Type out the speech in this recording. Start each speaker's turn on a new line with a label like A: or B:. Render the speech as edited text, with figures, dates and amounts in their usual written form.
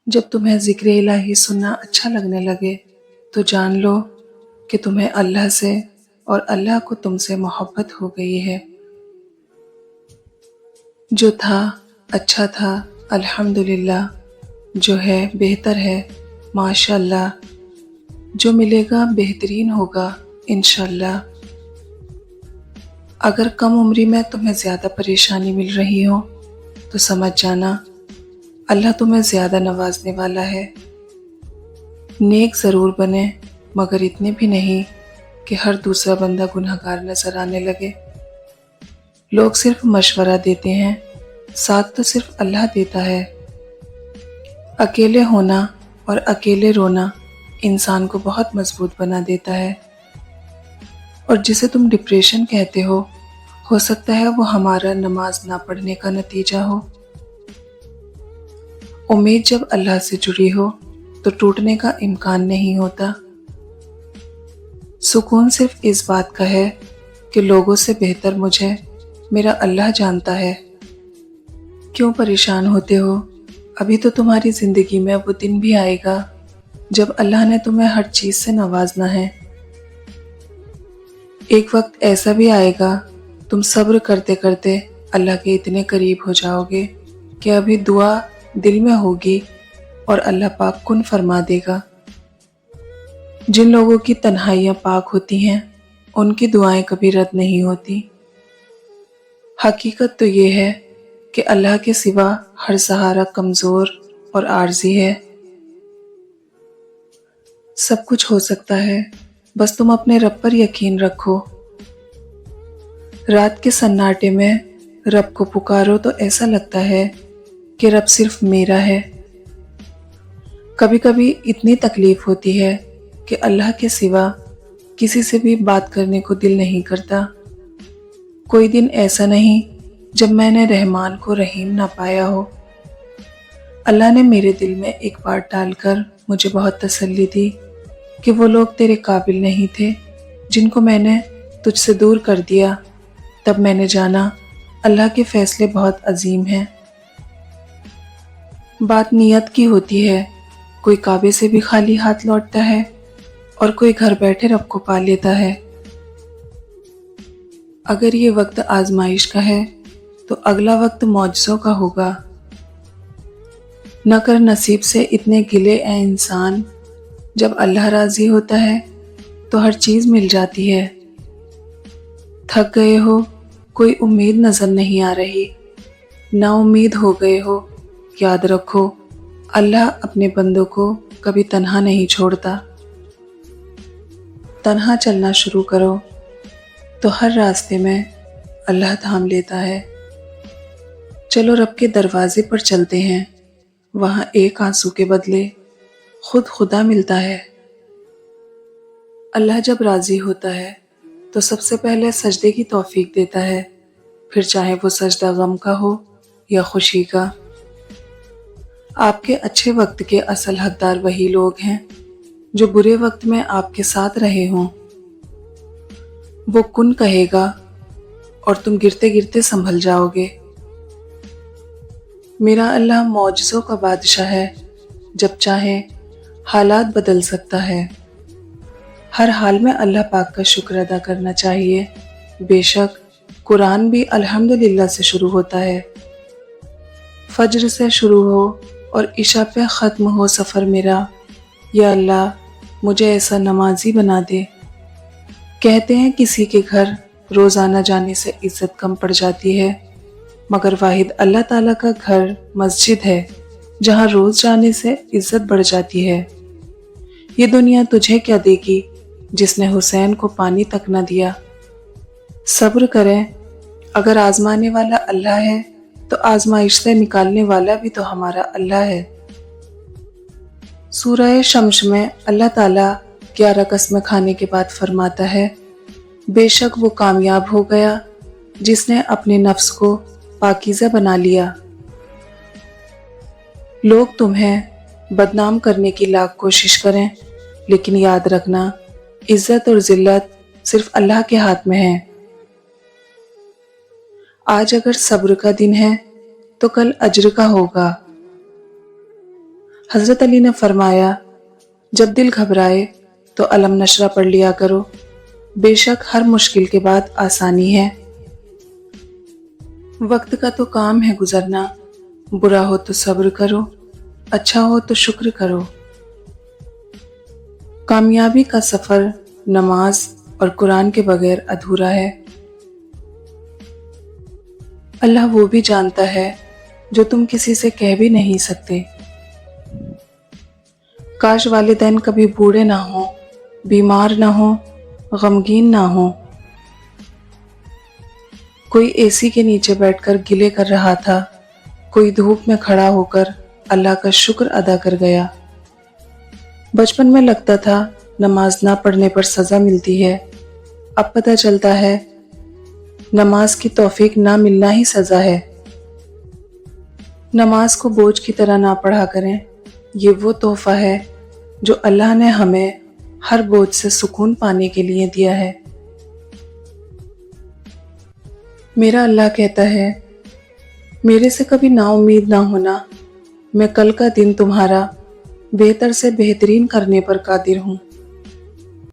A: जब तुम्हें ज़िक्र इलाही सुनना अच्छा लगने लगे तो जान लो कि तुम्हें अल्लाह से और अल्लाह को तुमसे मोहब्बत हो गई है। जो था अच्छा था, अल्हम्दुलिल्लाह। जो है बेहतर है, माशाअल्लाह। जो मिलेगा बेहतरीन होगा, इंशाअल्लाह। अगर कम उम्री में तुम्हें ज़्यादा परेशानी मिल रही हो तो समझ जाना अल्लाह तुम्हें ज़्यादा नवाजने वाला है। नेक ज़रूर बने, मगर इतने भी नहीं कि हर दूसरा बंदा गुनहगार नजर आने लगे। लोग सिर्फ मशवरा देते हैं, साथ तो सिर्फ अल्लाह देता है। अकेले होना और अकेले रोना इंसान को बहुत मजबूत बना देता है। और जिसे तुम डिप्रेशन कहते हो सकता है वो हमारा नमाज ना पढ़ने का नतीजा हो। उम्मीद जब अल्लाह से जुड़ी हो तो टूटने का इम्कान नहीं होता। सुकून सिर्फ इस बात का है कि लोगों से बेहतर मुझे मेरा अल्लाह जानता है। क्यों परेशान होते हो? अभी तो तुम्हारी जिंदगी में वो दिन भी आएगा जब अल्लाह ने तुम्हें हर चीज से नवाजना है। एक वक्त ऐसा भी आएगा तुम सब्र करते करते अल्लाह के इतने करीब हो जाओगे कि अभी दुआ दिल में होगी और अल्लाह पाक कुन फरमा देगा। जिन लोगों की तन्हाइयाँ पाक होती हैं उनकी दुआएं कभी रद्द नहीं होती। हकीकत तो ये है कि अल्लाह के सिवा हर सहारा कमज़ोर और आर्जी है। सब कुछ हो सकता है, बस तुम अपने रब पर यकीन रखो। रात के सन्नाटे में रब को पुकारो तो ऐसा लगता है कि रब सिर्फ मेरा है। कभी कभी इतनी तकलीफ होती है कि अल्लाह के सिवा किसी से भी बात करने को दिल नहीं करता। कोई दिन ऐसा नहीं जब मैंने रहमान को रहीम ना पाया हो। अल्लाह ने मेरे दिल में एक बात डालकर मुझे बहुत तसल्ली दी कि वो लोग तेरे काबिल नहीं थे जिनको मैंने तुझसे दूर कर दिया। तब मैंने जाना अल्लाह के फैसले बहुत अजीम हैं। बात नियत की होती है। कोई काबे से भी खाली हाथ लौटता है और कोई घर बैठे रब को पा लेता है। अगर ये वक्त आजमाइश का है तो अगला वक्त मौजज़ों का होगा। न कर नसीब से इतने गिले ए इंसान, जब अल्लाह राजी होता है तो हर चीज़ मिल जाती है। थक गए हो, कोई उम्मीद नजर नहीं आ रही, ना उम्मीद हो गए हो, याद रखो अल्लाह अपने बंदों को कभी तन्हा नहीं छोड़ता। तन्हा चलना शुरू करो तो हर रास्ते में अल्लाह थाम लेता है। चलो रब के दरवाजे पर चलते हैं, वहाँ एक आंसू के बदले खुद खुदा मिलता है। अल्लाह जब राजी होता है तो सबसे पहले सजदे की तौफीक देता है, फिर चाहे वो सजदा गम का हो या खुशी का। आपके अच्छे वक्त के असल हकदार वही लोग हैं जो बुरे वक्त में आपके साथ रहे हों। वो कुन कहेगा और तुम गिरते गिरते संभल जाओगे। मेरा अल्लाह मौजज़ों का बादशाह है, जब चाहे हालात बदल सकता है। हर हाल में अल्लाह पाक का शुक्र अदा करना चाहिए। बेशक कुरान भी अल्हम्दुलिल्लाह से शुरू होता है। फज्र से शुरू हो और इशा पे ख़त्म हो सफ़र मेरा, या अल्लाह मुझे ऐसा नमाजी बना दे। कहते हैं किसी के घर रोज़ाना जाने से इज्जत कम पड़ जाती है, मगर वाहिद अल्लाह ताला का घर मस्जिद है जहाँ रोज़ जाने से इज्जत बढ़ जाती है। ये दुनिया तुझे क्या देगी जिसने हुसैन को पानी तक न दिया। सब्र करें, अगर आजमाने वाला अल्लाह है तो आजमाइश से निकालने वाला भी तो हमारा अल्लाह है। सूरह शम्स में अल्लाह ताला 11 कसमें खाने के बाद फरमाता है, बेशक वो कामयाब हो गया जिसने अपने नफ्स को पाकीज़ा बना लिया। लोग तुम्हें बदनाम करने की लाख कोशिश करें, लेकिन याद रखना इज्जत और जिल्लत सिर्फ अल्लाह के हाथ में है। आज अगर सब्र का दिन है तो कल अज्र का होगा। حضرت علی نے فرمایا، جب دل گھبرائے تو علم نشرہ پڑھ لیا کرو، بے شک ہر مشکل کے بعد آسانی ہے۔ وقت کا تو کام ہے گزرنا، برا ہو تو صبر کرو، اچھا ہو تو شکر کرو۔ کامیابی کا سفر نماز اور قرآن کے بغیر ادھورا ہے۔ اللہ وہ بھی جانتا ہے جو تم کسی سے کہہ بھی نہیں سکتے۔ کاش والدین کبھی بوڑھے نہ ہوں، بیمار نہ ہوں، غمگین نہ ہوں۔ کوئی اے سی کے نیچے بیٹھ کر گلے کر رہا تھا، کوئی دھوپ میں کھڑا ہو کر اللہ کا شکر ادا کر گیا۔ بچپن میں لگتا تھا نماز نہ پڑھنے پر سزا ملتی ہے، اب پتہ چلتا ہے نماز کی توفیق نہ ملنا ہی سزا ہے۔ نماز کو بوجھ کی طرح نہ پڑھا کریں، یہ وہ تحفہ ہے جو اللہ نے ہمیں ہر بوجھ سے سکون پانے کے لیے دیا ہے۔ میرا اللہ کہتا ہے، میرے سے کبھی نا امید نہ ہونا، میں کل کا دن تمہارا بہتر سے بہترین کرنے پر قادر ہوں۔